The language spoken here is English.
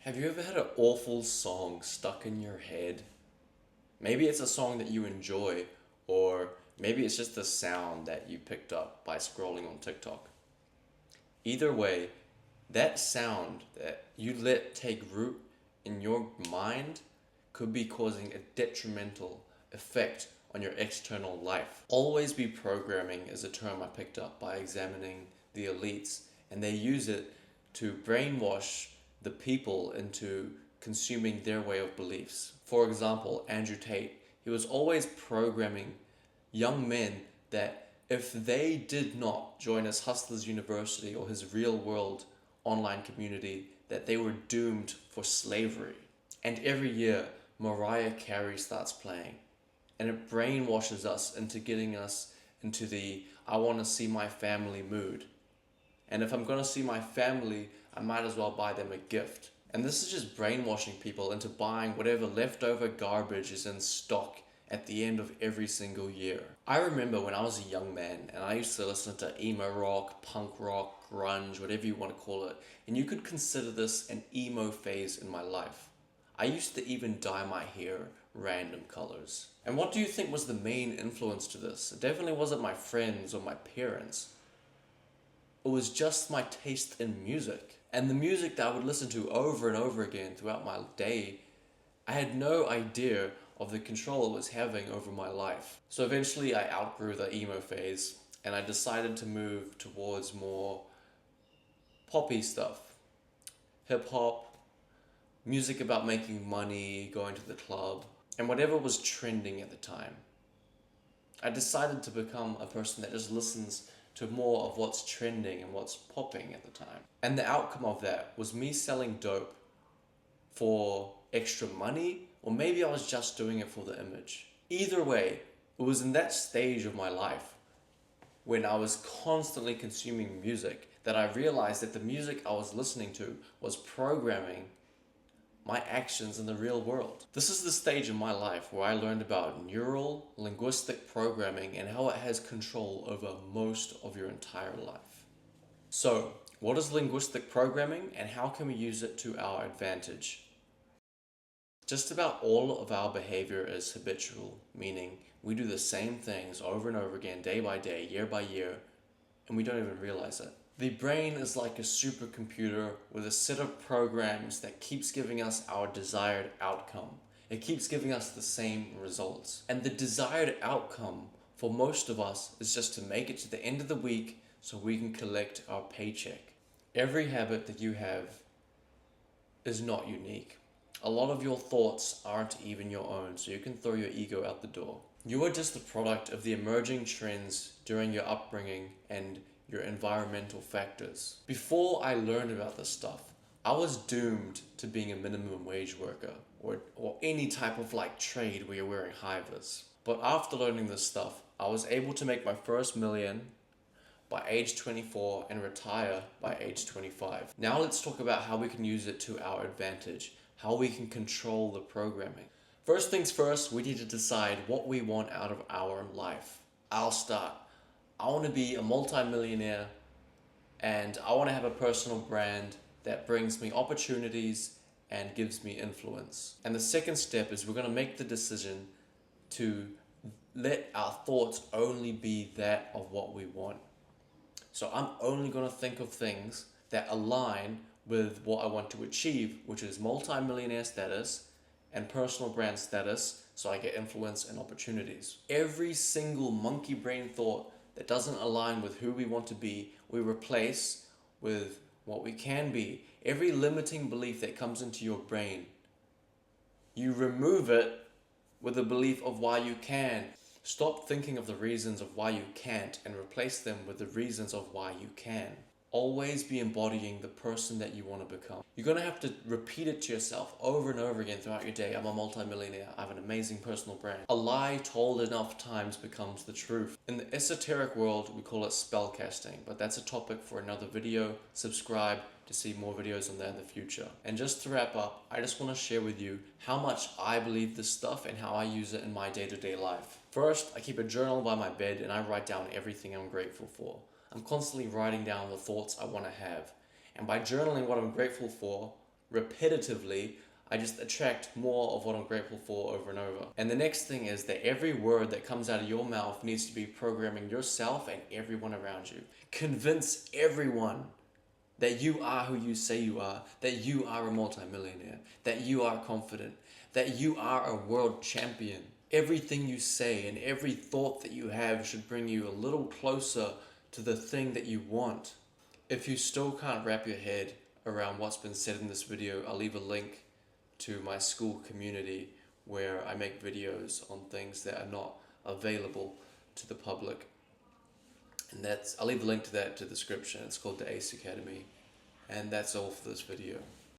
Have you ever had an awful song stuck in your head? Maybe it's a song that you enjoy, or maybe it's just the sound that you picked up by scrolling on TikTok. Either way, that sound that you let take root in your mind could be causing a detrimental effect on your external life. Always be programming is a term I picked up by examining the elites, and they use it to brainwash the people into consuming their way of beliefs. For example, Andrew Tate, he was always programming young men that if they did not join his Hustlers University or his real world online community, that they were doomed for slavery. And every year, Mariah Carey starts playing, and it brainwashes us into getting us into the I want to see my family mood. And if I'm going to see my family, I might as well buy them a gift. And this is just brainwashing people into buying whatever leftover garbage is in stock at the end of every single year. I remember when I was a young man and I used to listen to emo rock, punk rock, grunge, whatever you want to call it. And you could consider this an emo phase in my life. I used to even dye my hair random colors. And what do you think was the main influence to this? It definitely wasn't my friends or my parents. It was just my taste in music. And the music that I would listen to over and over again throughout my day, I had no idea of the control it was having over my life. So eventually I outgrew the emo phase and I decided to move towards more poppy stuff. Hip hop, music about making money, going to the club, and whatever was trending at the time. I decided to become a person that just listens to more of what's trending and what's popping at the time. And the outcome of that was me selling dope for extra money, or maybe I was just doing it for the image. Either way, it was in that stage of my life when I was constantly consuming music that I realized that the music I was listening to was programming my actions in the real world. This is the stage in my life where I learned about neural linguistic programming and how it has control over most of your entire life. So, what is linguistic programming and how can we use it to our advantage? Just about all of our behavior is habitual, meaning we do the same things over and over again, day by day, year by year, and we don't even realize it. The brain is like a supercomputer with a set of programs that keeps giving us our desired outcome. It keeps giving us the same results. And the desired outcome for most of us is just to make it to the end of the week so we can collect our paycheck. Every habit that you have is not unique. A lot of your thoughts aren't even your own, so you can throw your ego out the door. You are just the product of the emerging trends during your upbringing and your environmental factors. Before I learned about this stuff, I was doomed to being a minimum wage worker or any type of trade where you're wearing high vis. But after learning this stuff, I was able to make my first million by age 24 and retire by age 25. Now let's talk about how we can use it to our advantage, how we can control the programming. First things first, we need to decide what we want out of our life. I'll start. I want to be a multi-millionaire and I want to have a personal brand that brings me opportunities and gives me influence. And the second step is we're going to make the decision to let our thoughts only be that of what we want. So I'm only going to think of things that align with what I want to achieve, which is multi-millionaire status and personal brand status, so I get influence and opportunities. Every single monkey brain thought that doesn't align with who we want to be, we replace with what we can be. Every limiting belief that comes into your brain, you remove it with a belief of why you can. Stop thinking of the reasons of why you can't and replace them with the reasons of why you can. Always be embodying the person that you want to become. You're going to have to repeat it to yourself over and over again throughout your day. I'm a multi-millionaire. I have an amazing personal brand. A lie told enough times becomes the truth. In the esoteric world, we call it spellcasting, but that's a topic for another video. Subscribe to see more videos on that in the future. And just to wrap up, I just want to share with you how much I believe this stuff and how I use it in my day-to-day life. First, I keep a journal by my bed and I write down everything I'm grateful for. I'm constantly writing down the thoughts I want to have. And by journaling what I'm grateful for, repetitively, I just attract more of what I'm grateful for over and over. And the next thing is that every word that comes out of your mouth needs to be programming yourself and everyone around you. Convince everyone that you are who you say you are, that you are a multimillionaire, that you are confident, that you are a world champion. Everything you say and every thought that you have should bring you a little closer to the thing that you want. If you still can't wrap your head around what's been said in this video, I'll leave a link to my school community where I make videos on things that are not available to the public. And I'll leave a link to that to the description. It's called the ACE Academy. And that's all for this video.